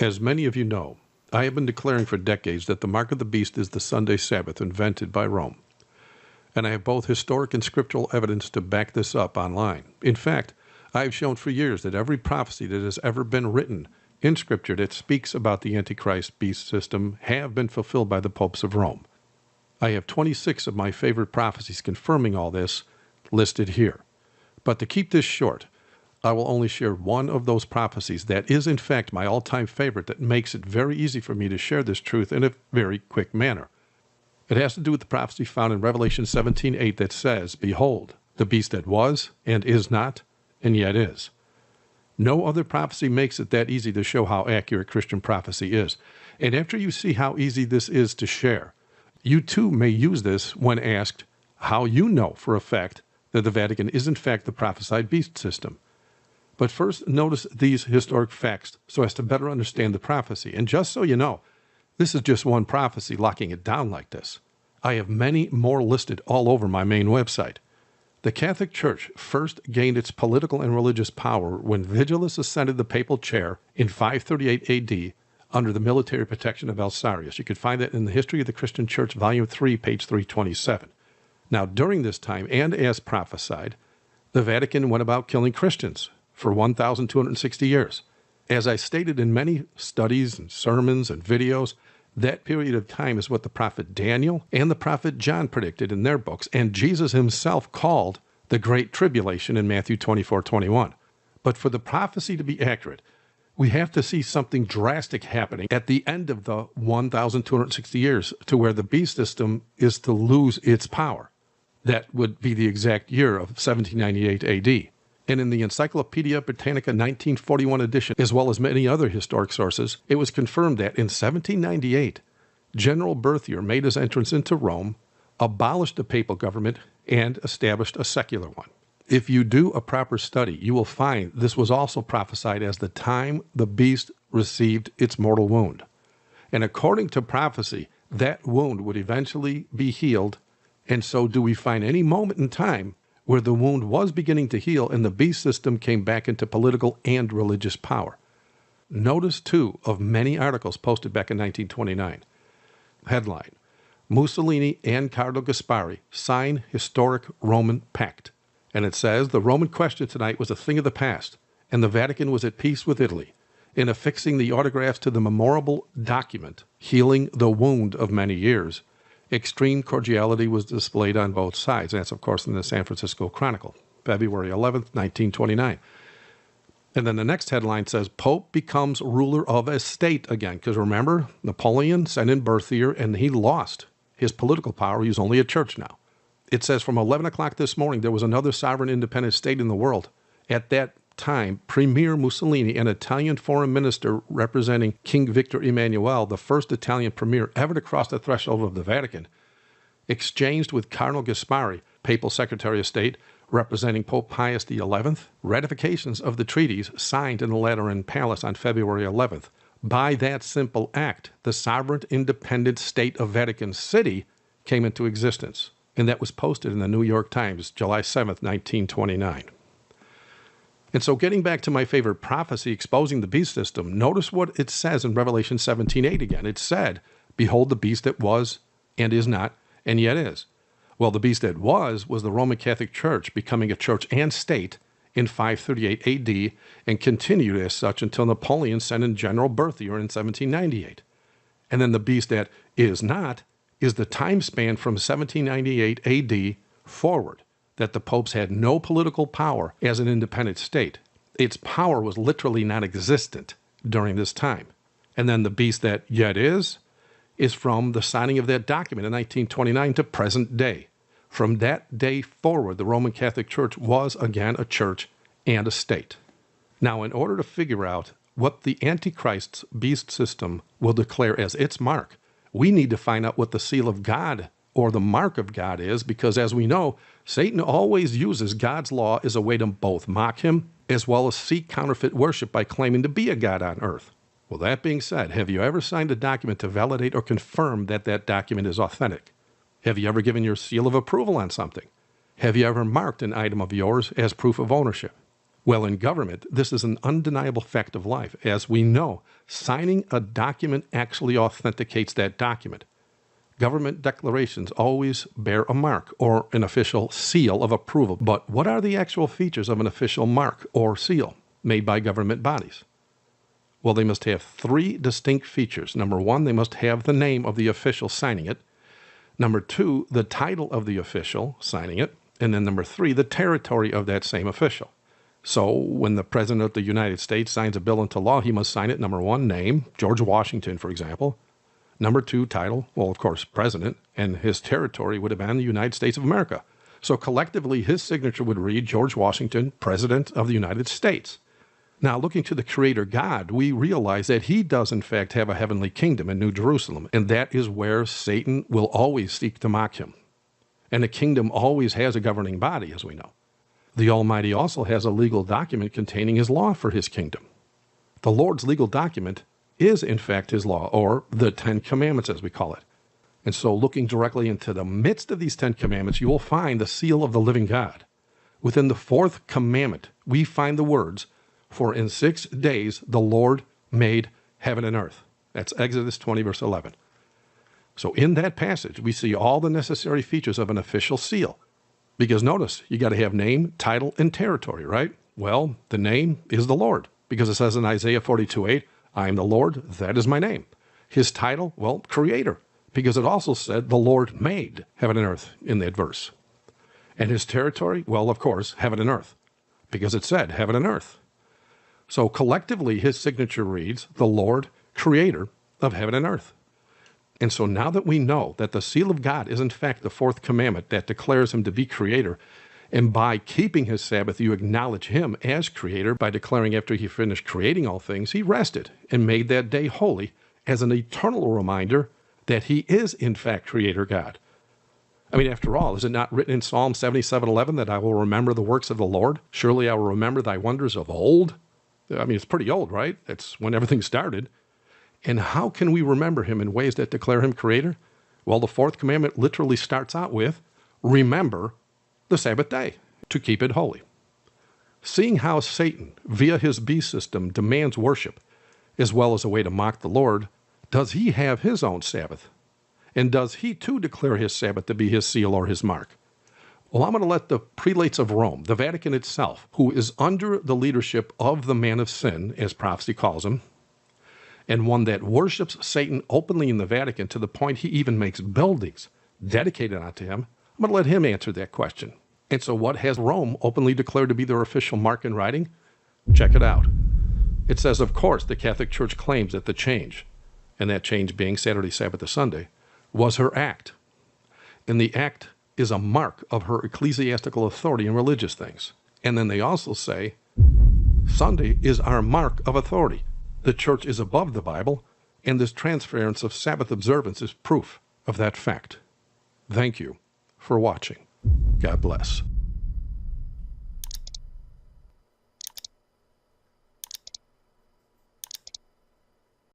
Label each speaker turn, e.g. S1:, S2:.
S1: As many of you know, I have been declaring for decades that the mark of the beast is the Sunday Sabbath invented by Rome. And I have both historic and scriptural evidence to back this up online. In fact, I have shown for years that every prophecy that has ever been written in Scripture that speaks about the Antichrist beast system have been fulfilled by the popes of Rome. I have 26 of my favorite prophecies confirming all this listed here. But to keep this short, I will only share one of those prophecies that is in fact my all-time favorite that makes it very easy for me to share this truth in a very quick manner. It has to do with the prophecy found in Revelation 17:8 that says, "Behold, the beast that was, and is not, and yet is." No other prophecy makes it that easy to show how accurate Christian prophecy is. And after you see how easy this is to share, you too may use this when asked how you know for a fact that the Vatican is in fact the prophesied beast system. But first, notice these historic facts so as to better understand the prophecy. And just so you know, this is just one prophecy locking it down like this. I have many more listed all over my main website. The Catholic Church first gained its political and religious power when Vigilus ascended the papal chair in 538 AD under the military protection of Elsarius. You can find that in the History of the Christian Church, Volume 3, page 327. Now, during this time, and as prophesied, the Vatican went about killing Christians for 1,260 years. As I stated in many studies and sermons and videos, that period of time is what the prophet Daniel and the prophet John predicted in their books, and Jesus himself called the Great Tribulation in Matthew 24:21. But for the prophecy to be accurate, we have to see something drastic happening at the end of the 1,260 years to where the beast system is to lose its power. That would be the exact year of 1798 AD. And in the Encyclopedia Britannica 1941 edition, as well as many other historic sources, it was confirmed that in 1798, General Berthier made his entrance into Rome, abolished the papal government, and established a secular one. If you do a proper study, you will find this was also prophesied as the time the beast received its mortal wound. And according to prophecy, that wound would eventually be healed, and so do we find any moment in time where the wound was beginning to heal and the beast system came back into political and religious power. Notice, too, of many articles posted back in 1929. Headline: Mussolini and Cardinal Gaspari sign historic Roman pact. And it says, the Roman question tonight was a thing of the past, and the Vatican was at peace with Italy. In affixing the autographs to the memorable document, healing the wound of many years, extreme cordiality was displayed on both sides. That's, of course, in the San Francisco Chronicle, February 11th, 1929. And then the next headline says, Pope becomes ruler of a state again. Because remember, Napoleon sent in Berthier, and he lost his political power. He was only a church now. It says from 11 o'clock this morning, there was another sovereign independent state in the world. At that time, Premier Mussolini, an Italian foreign minister representing King Victor Emmanuel, the first Italian premier ever to cross the threshold of the Vatican, exchanged with Cardinal Gaspari, papal secretary of state, representing Pope Pius XI, ratifications of the treaties signed in the Lateran Palace on February 11th. By that simple act, the sovereign independent state of Vatican City came into existence, and that was posted in the New York Times, July 7th, 1929. And so getting back to my favorite prophecy exposing the beast system, notice what it says in Revelation 17:8 again. It said, "Behold the beast that was, and is not, and yet is." Well, the beast that was the Roman Catholic Church becoming a church and state in 538 AD and continued as such until Napoleon sent in General Berthier in 1798. And then the beast that is not is the time span from 1798 AD forward, that the popes had no political power as an independent state. Its power was literally non-existent during this time. And then the beast that yet is from the signing of that document in 1929 to present day. From that day forward, the Roman Catholic Church was again a church and a state. Now, in order to figure out what the Antichrist's beast system will declare as its mark, we need to find out what the seal of God or the mark of God is, because as we know, Satan always uses God's law as a way to both mock him as well as seek counterfeit worship by claiming to be a God on earth. Well, that being said, have you ever signed a document to validate or confirm that that document is authentic? Have you ever given your seal of approval on something? Have you ever marked an item of yours as proof of ownership? Well, in government, this is an undeniable fact of life. As we know, signing a document actually authenticates that document. Government declarations always bear a mark or an official seal of approval. But what are the actual features of an official mark or seal made by government bodies? Well, they must have three distinct features. Number one, they must have the name of the official signing it. Number two, the title of the official signing it. And then number three, the territory of that same official. So when the President of the United States signs a bill into law, he must sign it, number one, name, George Washington, for example. Number two, title, well, of course, President, and his territory would have been the United States of America. So collectively, his signature would read George Washington, President of the United States. Now, looking to the Creator God, we realize that he does, in fact, have a heavenly kingdom in New Jerusalem, and that is where Satan will always seek to mock him. And the kingdom always has a governing body, as we know. The Almighty also has a legal document containing his law for his kingdom. The Lord's legal document is, in fact, his law, or the Ten Commandments, as we call it. And so looking directly into the midst of these Ten Commandments, you will find the seal of the living God. Within the fourth commandment, we find the words, "For in 6 days the Lord made heaven and earth." That's Exodus 20, verse 11. So in that passage, we see all the necessary features of an official seal. Because notice, you got to have name, title, and territory, right? Well, the name is the Lord, because it says in Isaiah 42:8, "I am the Lord, that is my name." His title, well, Creator, because it also said the Lord made heaven and earth in that verse. And his territory, well, of course, heaven and earth, because it said heaven and earth. So collectively, his signature reads, the Lord, Creator of heaven and earth. And so now that we know that the seal of God is in fact the fourth commandment that declares him to be Creator, and by keeping his Sabbath, you acknowledge him as Creator by declaring after he finished creating all things, he rested and made that day holy as an eternal reminder that he is in fact Creator God. I mean, after all, is it not written in Psalm 77:11 that I will remember the works of the Lord? Surely I will remember thy wonders of old. I mean, it's pretty old, right? That's when everything started. And how can we remember him in ways that declare him Creator? Well, the fourth commandment literally starts out with, remember the Sabbath day, to keep it holy. Seeing how Satan, via his beast system, demands worship, as well as a way to mock the Lord, does he have his own Sabbath? And does he too declare his Sabbath to be his seal or his mark? Well, I'm going to let the prelates of Rome, the Vatican itself, who is under the leadership of the man of sin, as prophecy calls him, and one that worships Satan openly in the Vatican to the point he even makes buildings dedicated unto him, I'm going to let him answer that question. And so what has Rome openly declared to be their official mark in writing? Check it out. It says, of course, the Catholic Church claims that the change, and that change being Saturday, Sabbath, to Sunday, was her act. And the act is a mark of her ecclesiastical authority in religious things. And then they also say, Sunday is our mark of authority. The church is above the Bible, and this transference of Sabbath observance is proof of that fact. Thank you for watching. God bless.